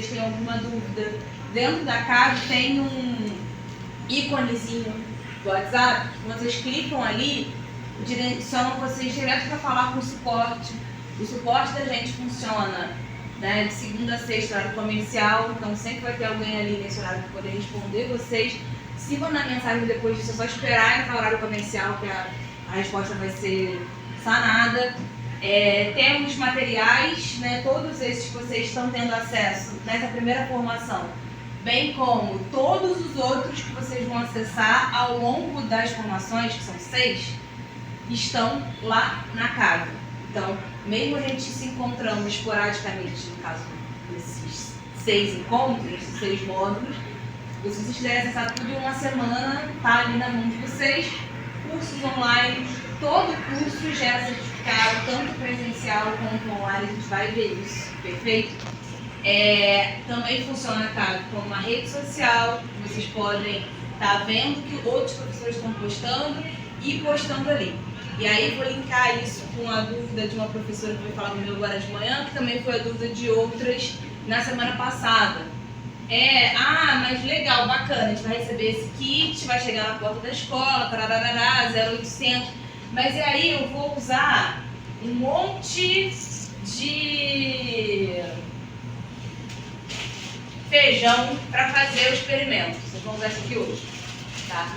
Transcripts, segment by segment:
vocês têm alguma dúvida, dentro da CAV tem um íconezinho do WhatsApp, vocês clicam ali, direcionam vocês direto para falar com o suporte. O suporte da gente funciona, né, de segunda a sexta, horário comercial, então sempre vai ter alguém ali nesse horário para poder responder vocês. Se mandar mensagem depois disso, é só esperar entrar o horário comercial que a resposta vai ser sanada. Temos materiais, né, todos esses que vocês estão tendo acesso nessa primeira formação, bem como todos os outros que vocês vão acessar ao longo das formações, que são 6, estão lá na CAV. Então, mesmo a gente se encontrando esporadicamente, no caso desses 6 encontros, esses 6 módulos, se vocês quiserem acessar tudo em uma semana, tá ali na mão de vocês. Cursos online, todo curso gera certificado, tanto presencial quanto online, a gente vai ver isso, perfeito? Também funciona, tá, como uma rede social, vocês podem estar vendo o que outros professores estão postando e postando ali. E aí vou linkar isso com a dúvida de uma professora que vai falar comigo agora de manhã, que também foi a dúvida de outras na semana passada. Mas legal, bacana, a gente vai receber esse kit, vai chegar na porta da escola, tararará, 0800, mas e aí eu vou usar um monte de feijão para fazer o experimento. Vocês vão usar isso aqui hoje, tá?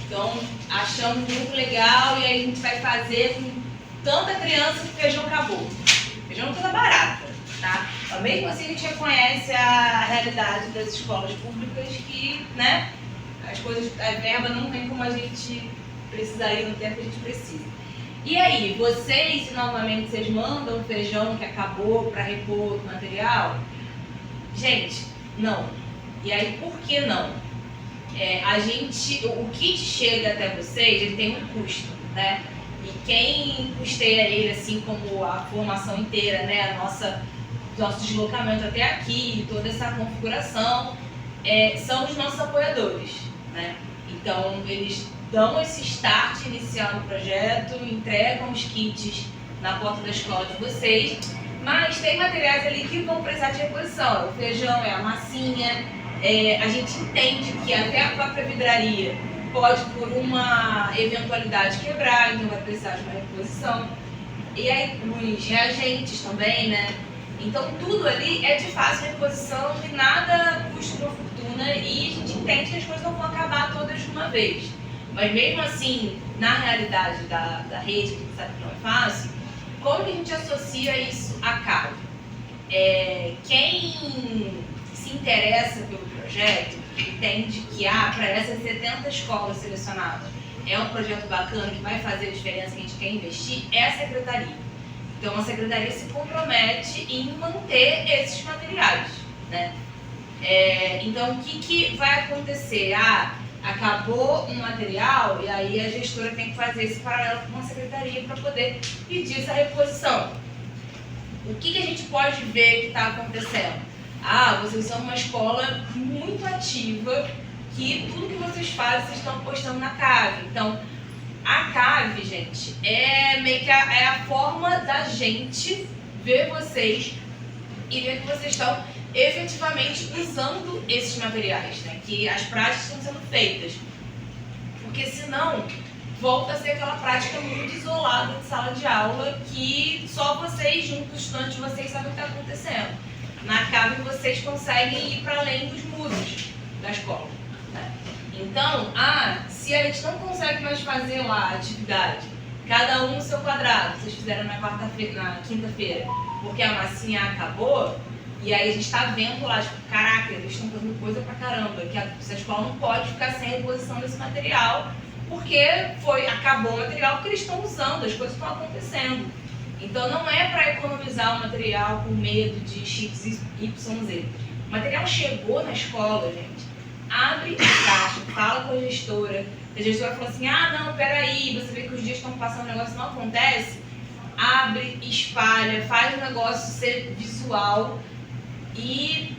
Então, achamos muito legal e aí a gente vai fazer com tanta criança que o feijão acabou. O feijão é uma coisa barata, tá? Mas mesmo assim a gente reconhece a realidade das escolas públicas que, né, as coisas, a verba não vem como a gente precisaria no tempo que a gente precisa. E aí, vocês, se novamente vocês mandam feijão que acabou para repor o material? Gente, não. E aí, por que não? O kit chega até vocês, ele tem um custo, né? E quem custeia ele, assim como a formação inteira, né? Nosso deslocamento até aqui, toda essa configuração, são os nossos apoiadores, né? Então, eles dão esse start inicial no projeto, entregam os kits na porta da escola de vocês, mas tem materiais ali que vão precisar de reposição. O feijão, a massinha, a gente entende que até a própria vidraria pode, por uma eventualidade, quebrar, então vai precisar de uma reposição. E aí os reagentes também, né? Então tudo ali é de fácil reposição e nada custa uma fortuna, e a gente entende que as coisas não vão acabar todas de uma vez. Mas mesmo assim, na realidade da rede, que a gente sabe que não é fácil, como que a gente associa isso à CAV? Quem se interessa pelo projeto entende que para essas 70 escolas selecionadas é um projeto bacana que vai fazer a diferença, que a gente quer investir, é a secretaria. Então a secretaria se compromete em manter esses materiais, né? Então o que vai acontecer? Acabou um material e aí a gestora tem que fazer esse paralelo com a secretaria para poder pedir essa reposição. O que a gente pode ver que está acontecendo? Vocês são uma escola muito ativa, que tudo que vocês fazem, vocês estão postando na CAV. Então, a CAV, gente, é meio que a forma da gente ver vocês e ver que vocês estão efetivamente usando esses materiais, né? Que as práticas estão sendo feitas. Porque senão, volta a ser aquela prática muito isolada de sala de aula, que só vocês, junto com os estudantes de vocês, sabem o que está acontecendo. Na CAV vocês conseguem ir para além dos muros da escola, né? Então, se a gente não consegue mais fazer lá a atividade, cada um no seu quadrado, vocês fizeram na quinta-feira, porque a massinha acabou, e aí a gente está vendo lá, tipo, caraca, eles estão fazendo coisa pra caramba, que essa escola não pode ficar sem reposição desse material, porque acabou o material, porque eles estão usando, as coisas estão acontecendo. Então não é para economizar o material com medo de X, Y, Z. O material chegou na escola, gente. Abre a caixa, fala com a gestora. A gestora fala assim, não, peraí, você vê que os dias estão passando, o negócio não acontece. Abre, espalha, faz o negócio ser visual e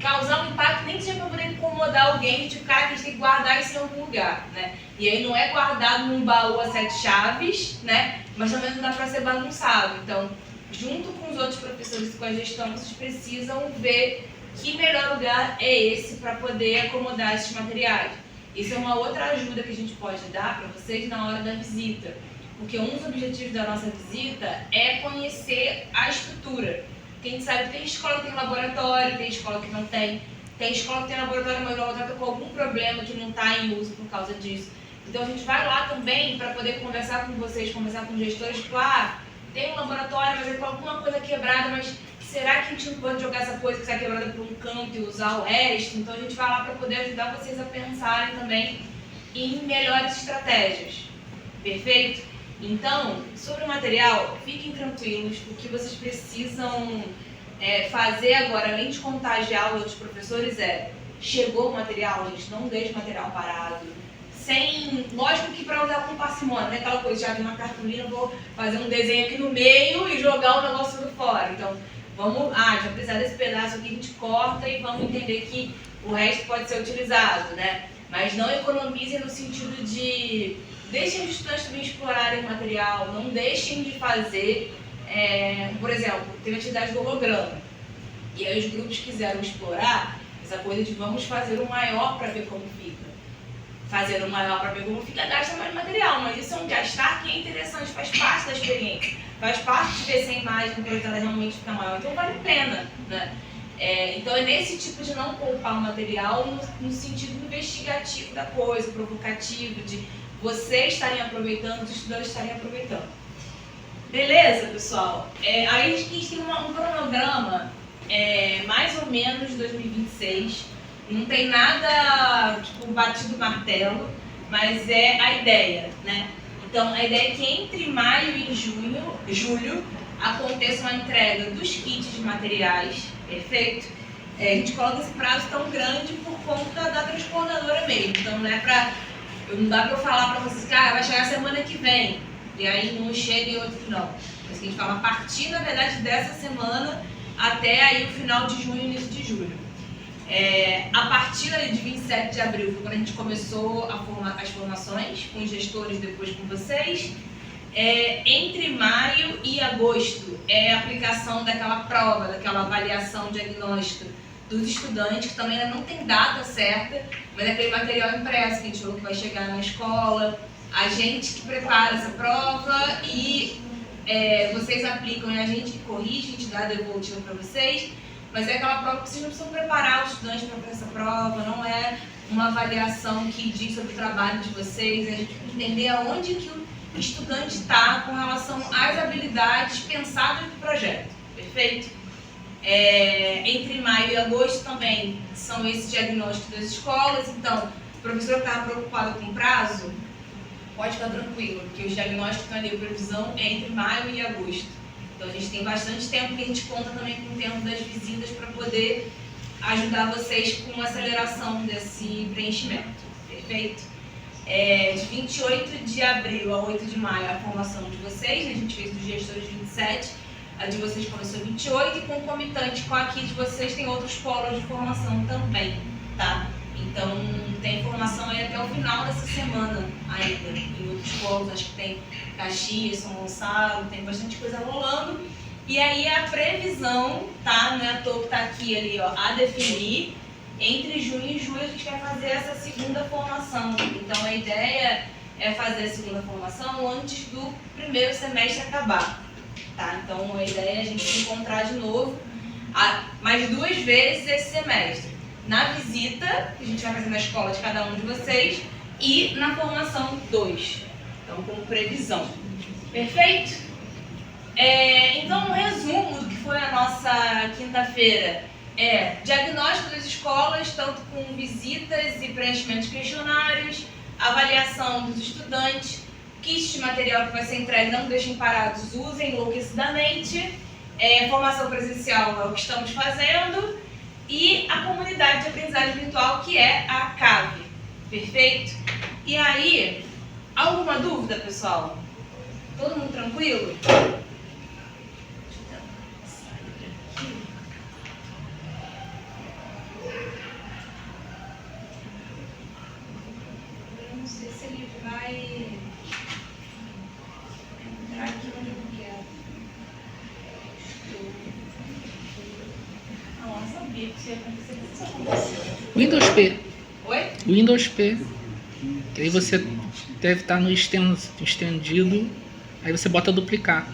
causar um impacto, nem que seja para poder incomodar alguém, tipo, cara, que a gente tem que guardar isso em algum lugar, né? E aí não é guardado num baú a 7 chaves, né? Mas também não dá para ser bagunçado. Então, junto com os outros professores e com a gestão, vocês precisam ver que melhor lugar é esse para poder acomodar esses materiais? Isso é uma outra ajuda que a gente pode dar para vocês na hora da visita, porque um dos objetivos da nossa visita é conhecer a estrutura. Porque a gente sabe que tem escola que tem laboratório, tem escola que não tem. Tem escola que tem laboratório, mas o laboratório está com algum problema que não está em uso por causa disso. Então a gente vai lá também para poder conversar com vocês, conversar com os gestores, tipo, tem um laboratório, mas ele tem alguma coisa quebrada, mas será que a gente não pode jogar essa coisa que está quebrada para um canto e usar o resto? Então a gente vai lá para poder ajudar vocês a pensarem também em melhores estratégias. Perfeito? Então, sobre o material, fiquem tranquilos, o que vocês precisam fazer agora, além de contagiar os outros professores, chegou o material, gente, não deixe o material parado. Lógico que para usar com parcimônia, não é aquela coisa, já vi uma cartolina, vou fazer um desenho aqui no meio e jogar o negócio do fora. Então, vamos, já precisar desse pedaço aqui, a gente corta e vamos entender que o resto pode ser utilizado, né? Mas não economizem no sentido de deixem os estudantes também explorarem o material, não deixem de fazer, por exemplo, teve a atividade do holograma, e aí os grupos quiseram explorar essa coisa de vamos fazer o maior para ver como fica. Fazer o maior para ver como fica gasta mais material, mas isso é um gastar que é interessante, faz parte da experiência, faz parte de ver se a imagem projetada realmente fica maior, então vale a pena, né? Então é nesse tipo de não poupar o material no sentido investigativo da coisa, provocativo, de vocês estarem aproveitando, os estudantes estarem aproveitando. Beleza, pessoal? Aí a gente tem um cronograma mais ou menos 2026. Não tem nada tipo batido martelo, mas é a ideia, né? Então a ideia é que entre maio e julho aconteça uma entrega dos kits de materiais, perfeito? A gente coloca esse prazo tão grande por conta da transportadora mesmo. Então não dá para eu falar para vocês que vai chegar semana que vem, e aí um chega e outro não. Mas a gente fala a partir, na verdade, dessa semana até aí o final de junho e início de julho. A partir ali de 27 de abril foi quando a gente começou as formações com os gestores, depois com vocês. Entre maio e agosto é a aplicação daquela prova, daquela avaliação diagnóstica dos estudantes, que também ainda não tem data certa, mas é aquele material impresso que a gente falou que vai chegar na escola, a gente que prepara essa prova e vocês aplicam, é a gente que corrige, a gente dá a devolutiva para vocês, mas é aquela prova que vocês não precisam preparar os estudantes para essa prova, não é uma avaliação que diz sobre o trabalho de vocês, é a gente entender aonde que o estudante está com relação às habilidades pensadas no projeto, perfeito? Entre maio e agosto também são esses diagnósticos das escolas, então o professor que estava preocupado com o prazo, pode ficar tranquilo, porque os diagnósticos estão ali, a previsão é entre maio e agosto. Então a gente tem bastante tempo que a gente conta também com o tempo das visitas para poder ajudar vocês com a aceleração desse preenchimento, perfeito? De 28 de abril a 8 de maio a formação de vocês, a gente fez dos gestores 27, a de vocês começou 28 e concomitante com a aqui de vocês tem outros polos de formação também, tá? Então tem formação aí até o final dessa semana ainda, em outros polos, acho que tem Caxias, São Gonçalo, tem bastante coisa rolando. E aí a previsão, tá? Não é à toa que tá aqui ali, ó, a definir, entre junho e julho a gente vai fazer essa segunda formação. Então a ideia é fazer a segunda formação antes do primeiro semestre acabar, tá? Então a ideia é a gente se encontrar de novo mais 2 vezes esse semestre. Na visita, que a gente vai fazer na escola de cada um de vocês, e na formação 2. Então, como previsão. Perfeito? Então, um resumo do que foi a nossa quinta-feira diagnóstico das escolas, tanto com visitas e preenchimento de questionários, avaliação dos estudantes, kits de material que vai ser entregue, não deixem parados, usem enlouquecidamente, formação presencial é o que estamos fazendo, e a comunidade de aprendizagem virtual, que é a CAVE. Perfeito? E aí, alguma dúvida, pessoal? Todo mundo tranquilo? Eu não sei se ele vai entrar aqui onde eu quero. Não, eu sabia que se acontecer, isso aconteceu. Windows P. Oi? Windows P. Que aí você deve estar no estendido, aí você bota duplicar.